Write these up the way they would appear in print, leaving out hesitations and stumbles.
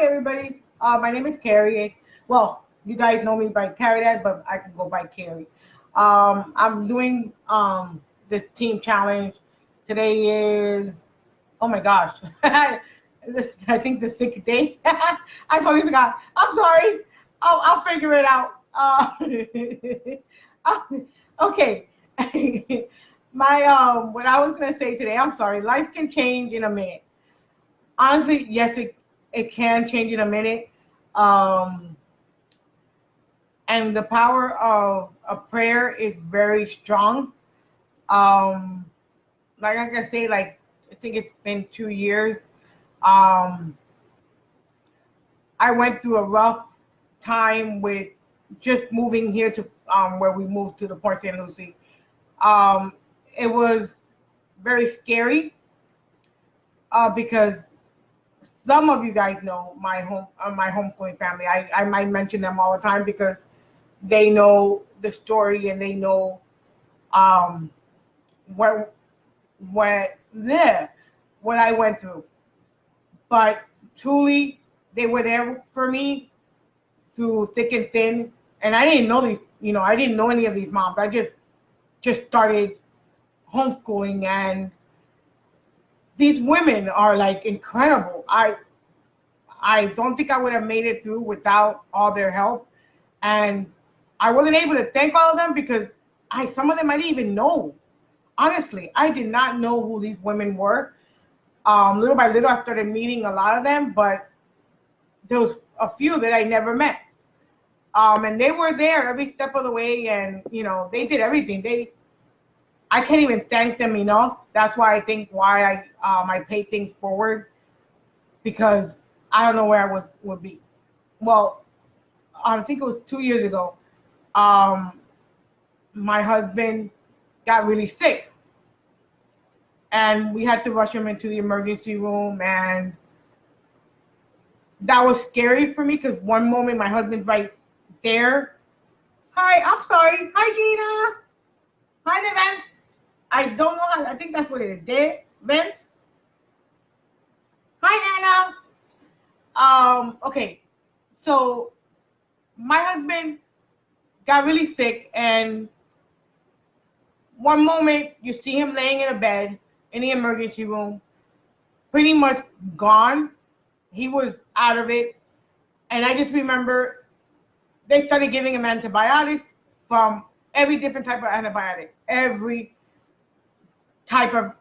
everybody. My name is Cary. Well, you guys know me by Cary Dad, but I can go by Cary. I'm doing this team challenge. Today is, oh my gosh, I think the sixth day. I totally forgot. I'm sorry. I'll figure it out. Okay. What I was gonna say today. I'm sorry. Life can change in a minute. Honestly, yes, it can change in a minute. Um, and the power of a prayer is very strong. Um, like I can say, like I think it's been 2 years. Um, I went through a rough time with just moving here to where we moved to the Port St. Lucie. Um, it was very scary because some of you guys know my homeschooling family. I might mention them all the time because they know the story and they know um, what what what I went through. But truly, they were there for me through thick and thin. And I didn't know these, I didn't know any of these moms. I just started homeschooling, and these women are like incredible. I don't think I would have made it through without all their help. And I wasn't able to thank all of them because some of them I didn't even know. Honestly, I did not know who these women were. Little by little, I started meeting a lot of them, but there was a few that I never met. And they were there every step of the way, and they did everything. I can't even thank them enough. That's why I think I pay things forward, because I don't know where I would be. Well, I think it was 2 years ago. My husband got really sick, and we had to rush him into the emergency room, and that was scary for me because one moment my husband's right there. Hi, I'm sorry. Hi, Gina. Hi, the Vince. I don't know how. I think that's what it is. There, Vince. Hi, Anna. Okay. So my husband got really sick, and one moment you see him laying in a bed in the emergency room, pretty much gone. He was out of it. And I just remember they started giving him antibiotics, from every different type of antibiotic, every type of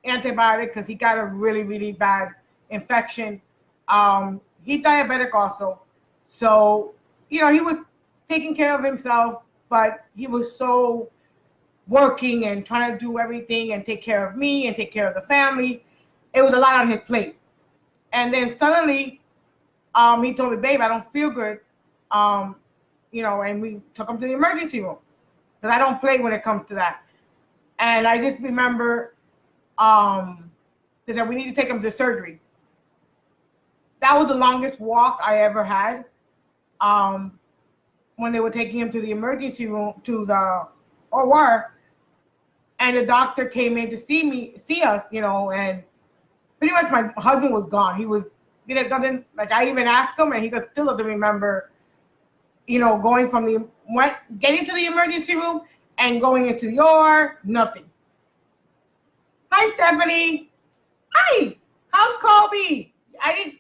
antibiotic, because he got a really, really bad infection. He's diabetic also. So, he was taking care of himself, but he was so working and trying to do everything and take care of me and take care of the family. It was a lot on his plate. And then suddenly, he told me, babe, I don't feel good. And we took him to the emergency room, because I don't play when it comes to that. And I just remember they said we need to take him to surgery. That was the longest walk I ever had. When they were taking him to the emergency room, to the OR, and the doctor came in to see us, and pretty much my husband was gone. He was, doesn't, like, I even asked him, and he still doesn't remember, going from getting to the emergency room and going into the OR, nothing. Hi, Stephanie. Hi. How's Colby? I didn't.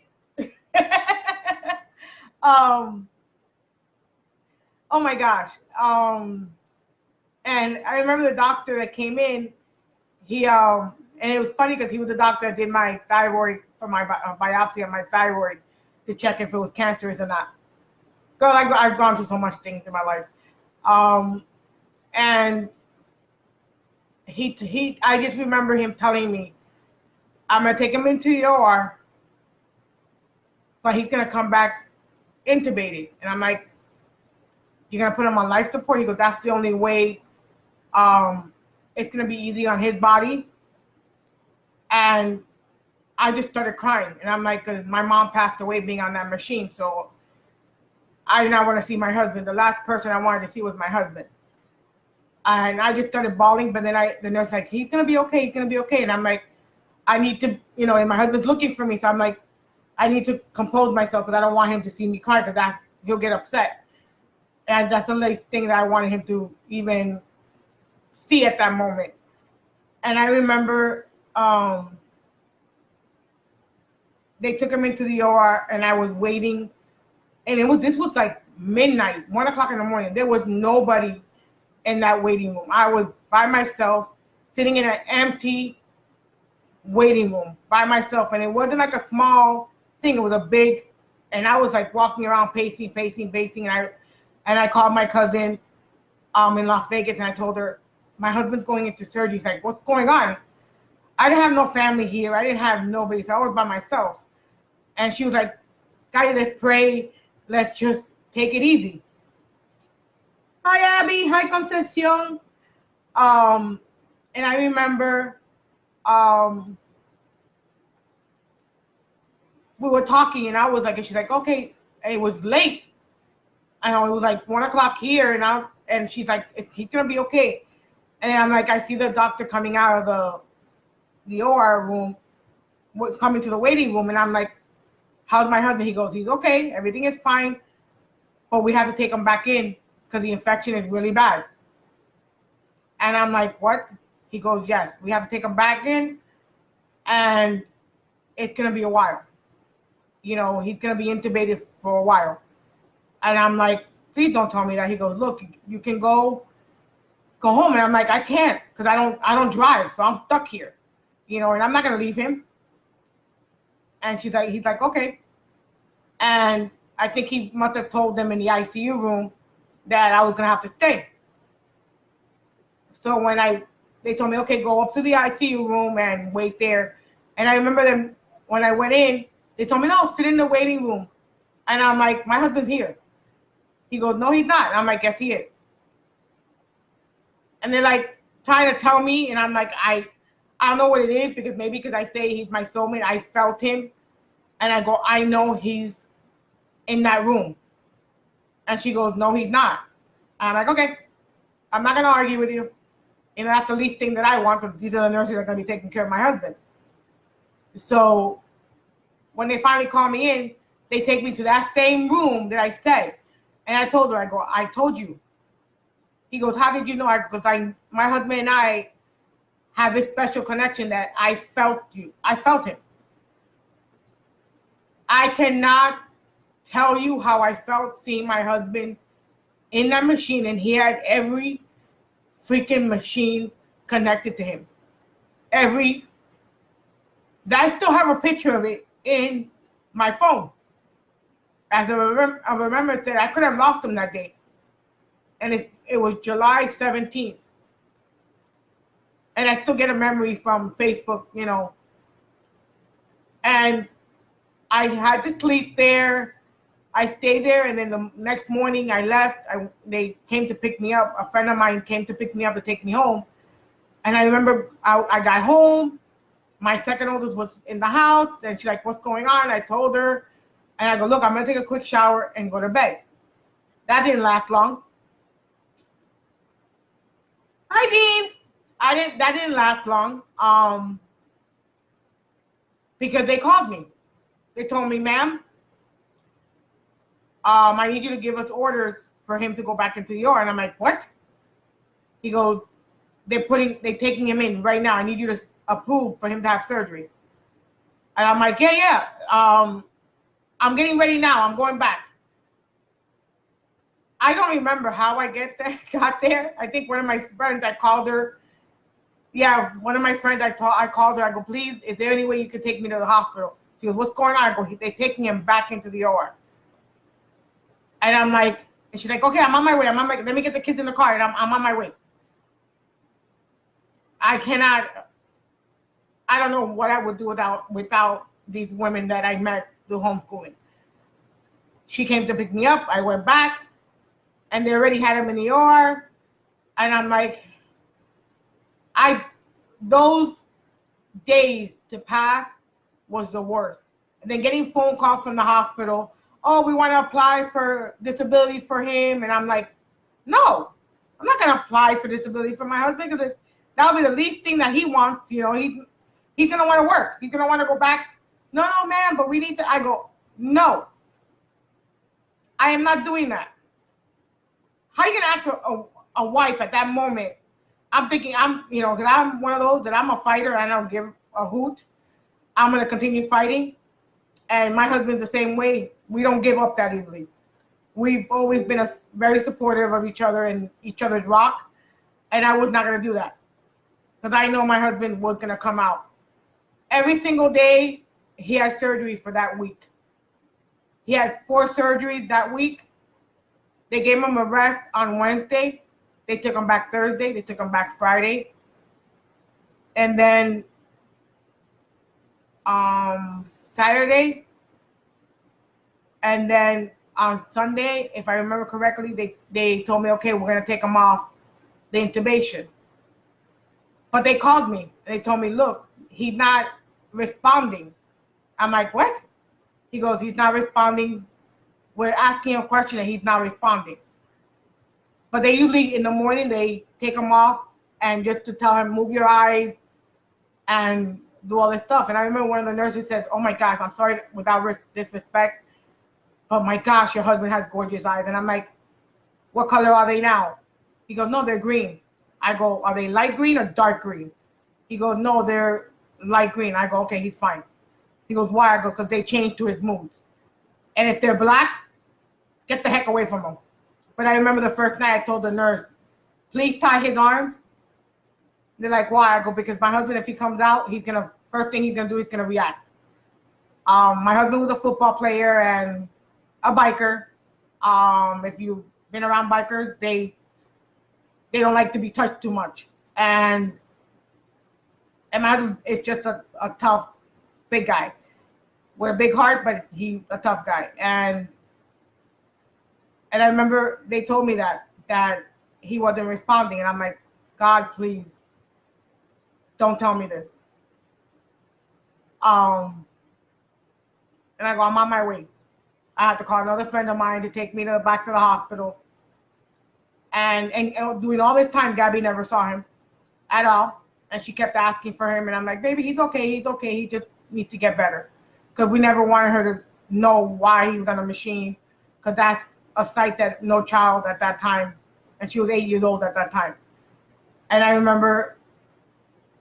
Oh my gosh. And I remember the doctor that came in. He and it was funny because he was the doctor that did my thyroid, for my biopsy on my thyroid, to check if it was cancerous or not. Girl, I've gone through so much things in my life. And I just remember him telling me, I'm gonna take him into the OR, but he's gonna come back intubated. And I'm like, you're gonna put him on life support? He goes, that's the only way it's gonna be easy on his body. And I just started crying, and I'm like, because my mom passed away being on that machine, so I did not want to see my husband. The last person I wanted to see was my husband. And I just started bawling, but then the nurse like, he's gonna be okay, and I'm like, I need to, and my husband's looking for me, so I'm like, I need to compose myself because I don't want him to see me cry because he'll get upset. And that's the least thing that I wanted him to even see at that moment. And I remember they took him into the OR, and I was waiting, and this was like midnight, 1 o'clock in the morning. There was nobody in that waiting room. I was by myself, sitting in an empty waiting room by myself, and it wasn't like a small thing. It was a big, and I was like walking around, pacing, and I called my cousin in Las Vegas, and I told her my husband's going into surgery. She's like, what's going on? I didn't have no family here. I didn't have nobody, so I was by myself. And she was like, Gaby, let's pray. Let's just take it easy. Hi, Abby. Hi, Concepcion. And I remember we were talking, and I was like, and she's like, okay. And it was late. I know it was like 1 o'clock here, and she's like, he's gonna be okay. And I'm like, I see the doctor coming out of the OR room, was coming to the waiting room, and I'm like, how's my husband? He goes, he's okay, everything is fine, but we have to take him back in because the infection is really bad. And I'm like, what? He goes, yes, we have to take him back in, and it's gonna be a while. You know, he's gonna be intubated for a while. And I'm like, please don't tell me that. He goes, look, you can go home. And I'm like, I can't, because I don't drive, so I'm stuck here. You know, and I'm not gonna leave him. And he's like, okay. And I think he must have told them in the ICU room that I was gonna have to stay. So when they told me, okay, go up to the ICU room and wait there. And I remember them when I went in, they told me, no, sit in the waiting room. And I'm like, my husband's here. He goes, no, he's not. And I'm like, yes, he is. And they're like trying to tell me, and I'm like, I don't know what it is, because I say he's my soulmate. I felt him, and I go, I know he's in that room. And she goes, no, he's not. And I'm like, okay, I'm not gonna argue with you. You know, that's the least thing that I want, because these are the nurses that are gonna be taking care of my husband. So when they finally call me in, they take me to that same room that I said. And I told her, I go, I told you. He goes, how did you know? Because my husband and I have this special connection that I felt you. I felt him. I cannot tell you how I felt seeing my husband in that machine, and he had every freaking machine connected to him. I still have a picture of it in my phone. As I remember said, I could have lost him that day. And it was July 17th. And I still get a memory from Facebook, you know. And I had to sleep there. I stayed there, and then the next morning I left. They came to pick me up. A friend of mine came to pick me up to take me home. And I remember I got home. My second oldest was in the house, and she's like, what's going on? I told her. And I go, look, I'm going to take a quick shower and go to bed. That didn't last long. Hi, Dean. That didn't last long. Because they called me. They told me, ma'am, I need you to give us orders for him to go back into the OR. And I'm like, what? He goes, they're taking him in right now. I need you to approve for him to have surgery. And I'm like, yeah. I'm getting ready now. I'm going back. I don't remember how I got there. I think one of my friends, I called her. Yeah, one of my friends, I called her. I go, please, is there any way you could take me to the hospital? She goes, what's going on? I go, they're taking him back into the OR. And I'm like, and she's like, okay, I'm on my way. Let me get the kids in the car, and I'm on my way. I don't know what I would do without these women that I met through homeschooling. She came to pick me up. I went back, and they already had him in the OR. And I'm like, those days to pass was the worst. And then getting phone calls from the hospital, oh, we want to apply for disability for him. And I'm like, no, I'm not going to apply for disability for my husband, because that'll be the least thing that he wants. You know, he's going to want to work. He's going to want to go back No, no, ma'am, but we need to. I go, no, I am not doing that. How you gonna ask a wife at that moment? I'm thinking because I'm one of those that I'm a fighter and I don't give a hoot. I'm gonna continue fighting, and my husband's the same way. We don't give up that easily. We've always been very supportive of each other and each other's rock, and I was not gonna do that because I know my husband was gonna come out every single day. He had surgery for that week. He had 4 surgeries that week. They gave him a rest on Wednesday. They took him back Thursday. They took him back Friday. And then Saturday. And then on Sunday, if I remember correctly, they told me, okay, we're going to take him off the intubation. But they called me. They told me, look, he's not responding. I'm like, what? He goes, he's not responding. We're asking him a question and he's not responding. But they usually, in the morning, they take him off and just to tell him, move your eyes and do all this stuff. And I remember one of the nurses said, oh my gosh, I'm sorry without disrespect, but my gosh, your husband has gorgeous eyes. And I'm like, what color are they now? He goes, no, they're green. I go, are they light green or dark green? He goes, no, they're light green. I go, okay, he's fine. He goes, why? I go, because they change to his moods. And if they're black, get the heck away from him. But I remember the first night I told the nurse, please tie his arms. They're like, why? I go, because my husband, if he comes out, first thing he's going to do is going to react. My husband was a football player and a biker. If you've been around bikers, they don't like to be touched too much. And my husband is just a tough, big guy with a big heart, but he's a tough guy. And I remember they told me that he wasn't responding. And I'm like, God, please, don't tell me this. And I go, I'm on my way. I had to call another friend of mine to take me back to the hospital. And doing all this time, Gaby never saw him at all. And she kept asking for him. And I'm like, baby, he's okay. He's okay. He just needs to get better. Because we never wanted her to know why he was on a machine. Because that's a sight that no child at that time. And she was 8 years old at that time. And I remember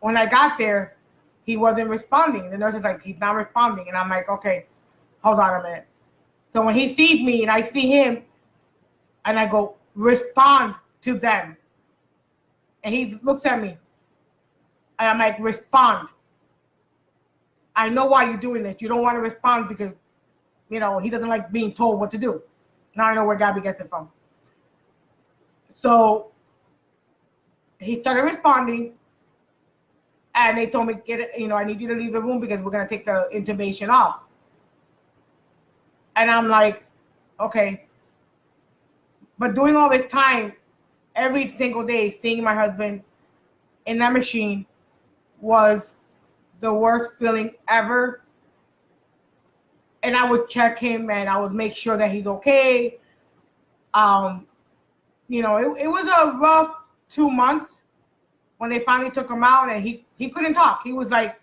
when I got there, he wasn't responding. The nurse was like, he's not responding. And I'm like, okay, hold on a minute. So when he sees me and I see him, and I go, respond to them. And he looks at me. And I'm like, respond. I know why you're doing this. You don't want to respond because, he doesn't like being told what to do. Now I know where Gaby gets it from. So he started responding. And they told me, I need you to leave the room because we're going to take the intubation off. And I'm like, okay. But doing all this time, every single day, seeing my husband in that machine was the worst feeling ever. And I would check him and I would make sure that he's okay. It was a rough 2 months when they finally took him out and he couldn't talk. He was like,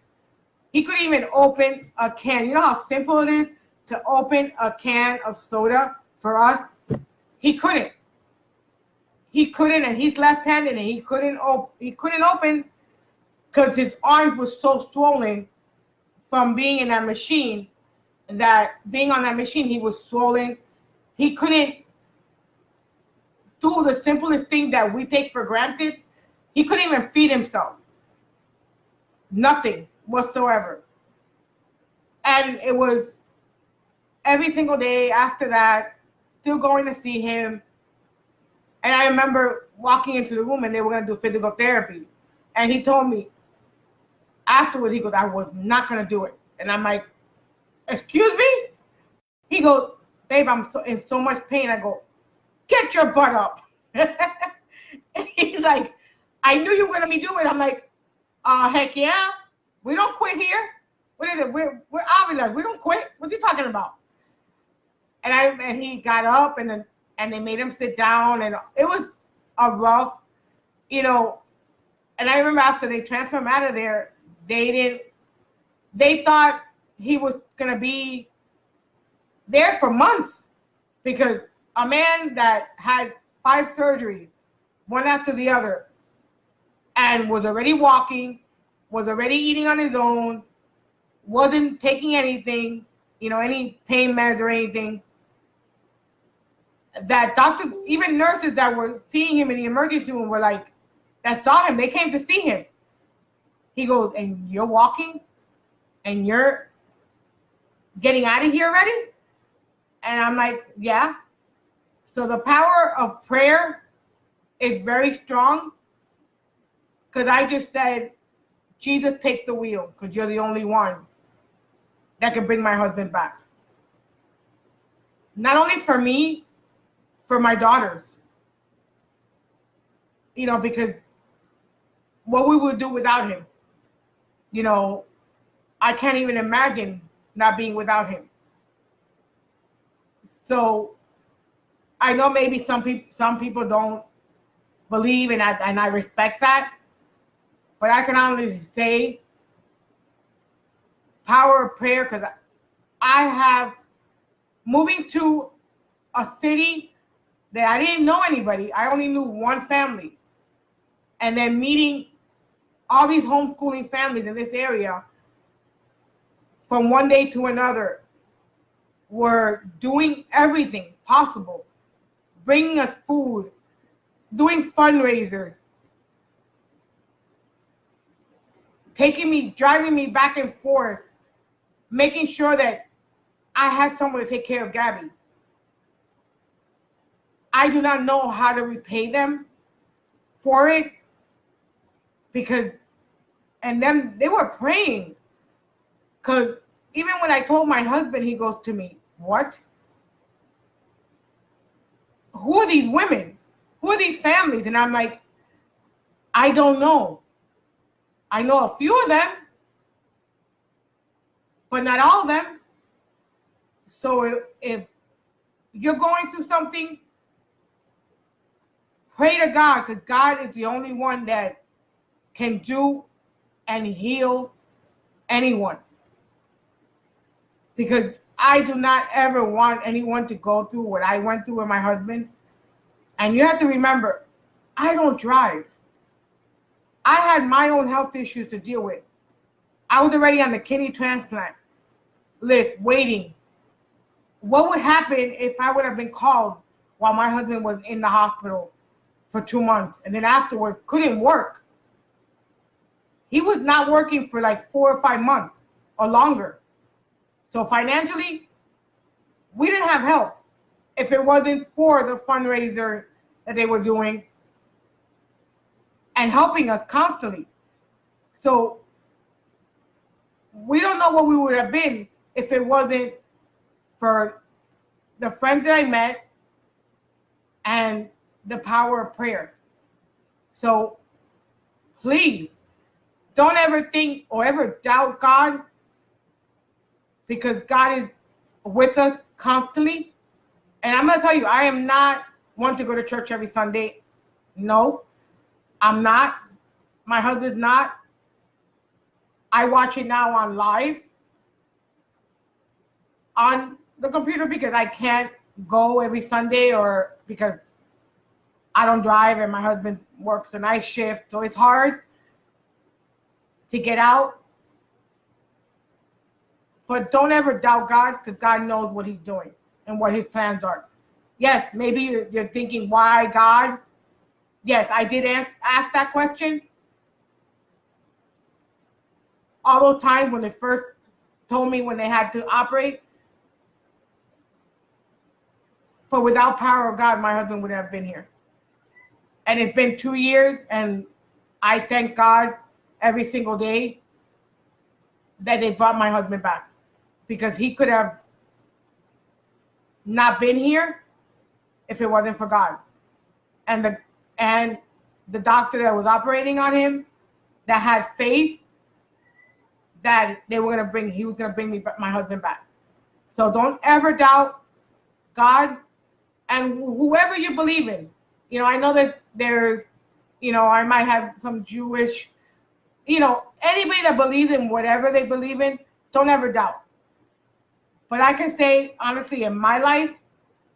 he couldn't even open a can. You know how simple it is to open a can of soda for us? He couldn't. And he's left-handed and he couldn't open because his arms were so swollen from being in that machine that being on that machine, he was swollen. He couldn't do the simplest thing that we take for granted. He couldn't even feed himself. Nothing whatsoever. And it was every single day after that, still going to see him. And I remember walking into the room and they were going to do physical therapy. And he told me afterwards, he goes, I was not going to do it. And I'm like, excuse me? He goes, babe, I'm in so much pain. I go, get your butt up. And he's like, I knew you were going to be doing it. I'm like, heck yeah. We don't quit here. What is it? We're Avilas. We don't quit. What are you talking about? And he got up and they made him sit down and it was a rough, and I remember after they transferred him out of there, they thought he was going to be there for months, because a man that had 5 surgeries, one after the other, and was already walking, was already eating on his own, wasn't taking anything, any pain meds or anything, that doctors, even nurses that were seeing him in the emergency room were like, that saw him, they came to see him. He goes, and you're walking and you're getting out of here already? And I'm like, yeah. So the power of prayer is very strong, because I just said, Jesus, take the wheel, because you're the only one that can bring my husband back. Not only for me, for my daughters. Because what we would do without him, I can't even imagine not being without him. So I know maybe some people don't believe, and I respect that, but I can honestly say, power of prayer, because I have, moving to a city that I didn't know anybody. I only knew one family. And then meeting all these homeschooling families in this area, from one day to another, were doing everything possible, bringing us food, doing fundraisers, driving me back and forth, making sure that I had someone to take care of Gaby. I do not know how to repay them for it, and then they were praying. Because even when I told my husband, he goes to me, what? Who are these women? Who are these families? And I'm like, I don't know. I know a few of them, but not all of them. So if you're going through something, pray to God, because God is the only one that can do and heal anyone. Because I do not ever want anyone to go through what I went through with my husband. And you have to remember, I don't drive. I had my own health issues to deal with. I was already on the kidney transplant list, waiting. What would happen if I would have been called while my husband was in the hospital for 2 months, and then afterwards couldn't work? He was not working for like 4 or 5 months or longer. So financially, we didn't have help if it wasn't for the fundraiser that they were doing and helping us constantly. So we don't know what we would have been if it wasn't for the friends that I met and the power of prayer. So please don't ever think or ever doubt God, because God is with us constantly. And I'm going to tell you, I am not one to go to church every Sunday. No, I'm not. My husband's not. I watch it now on live on the computer, because I can't go every Sunday, or because I don't drive and my husband works the night shift. So it's hard to get out. But don't ever doubt God, because God knows what he's doing and what his plans are. Yes, maybe you're thinking, why God? Yes, I did ask that question. All those times when they first told me when they had to operate. But without power of God, my husband wouldn't have been here. And it's been 2 years, and I thank God every single day that they brought my husband back, because he could have not been here if it wasn't for God. And the doctor that was operating on him, that had faith that he was going to bring my husband back. So don't ever doubt God, and whoever you believe in. I know that there's, I might have some Jewish, anybody that believes in whatever they believe in, don't ever doubt. But I can say, honestly, in my life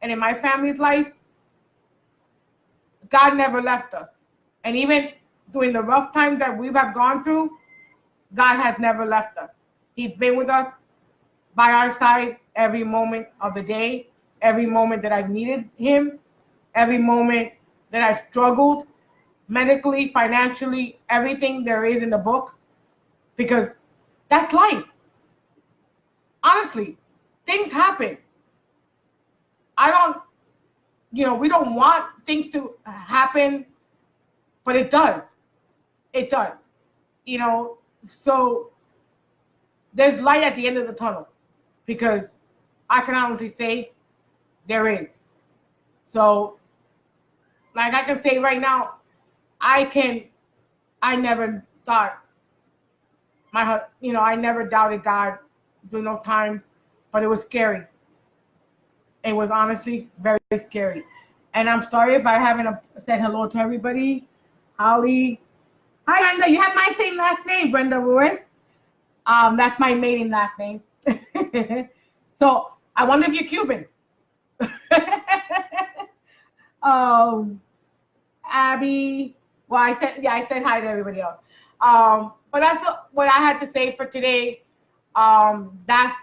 and in my family's life, God never left us. And even during the rough times that we have gone through, God has never left us. He's been with us by our side every moment of the day, every moment that I've needed him, every moment that I've struggled medically, financially, everything there is in the book, because that's life. Honestly, things happen. I don't, we don't want things to happen, but it does. It does. So there's light at the end of the tunnel, because I can honestly say there is. So, like I can say right now, I never thought I never doubted God during those times, but it was scary. It was honestly very, very scary. And I'm sorry if I haven't said hello to everybody. Holly. Hi, Brenda. You have my same last name, Brenda Ruiz. That's my maiden last name. So I wonder if you're Cuban. Abby. Well, I said hi to everybody else. But that's what I had to say for today. That's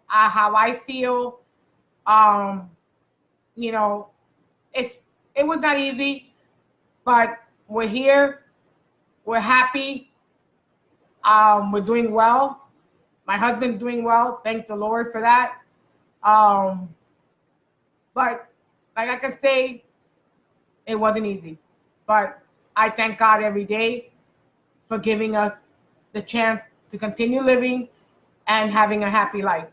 how I feel. It was not easy, but we're here. We're happy. We're doing well. My husband's doing well. Thank the Lord for that. But like I can say, it wasn't easy. But I thank God every day for giving us the chance to continue living and having a happy life.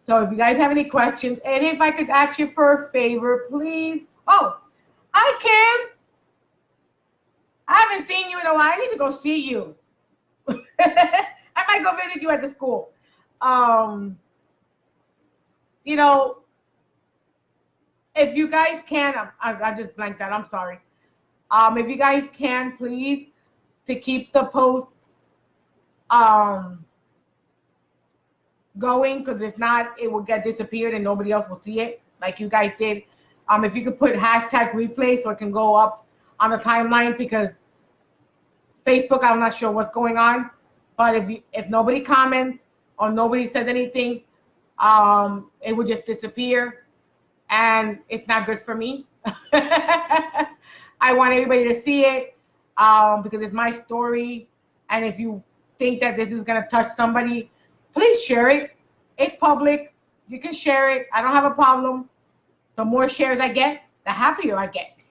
So if you guys have any questions, and if I could ask you for a favor, please. Oh, hi, Kim. I haven't seen you in a while. I need to go see you. I might go visit you at the school. If you guys can, I just blanked out. I'm sorry. If you guys can, please, to keep the post going, because if not, it will get disappeared and nobody else will see it like you guys did. If you could put hashtag replay so it can go up on the timeline, because Facebook, I'm not sure what's going on, but if nobody comments or nobody says anything, it will just disappear, and it's not good for me. I want everybody to see it, because it's my story, and if you think that this is going to touch somebody, please share it. It's public. You can share it. I don't have a problem. The more shares I get, the happier I get.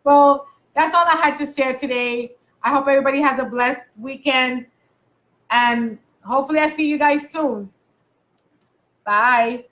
Well, that's all I had to share today. I hope everybody has a blessed weekend, and hopefully I see you guys soon. Bye.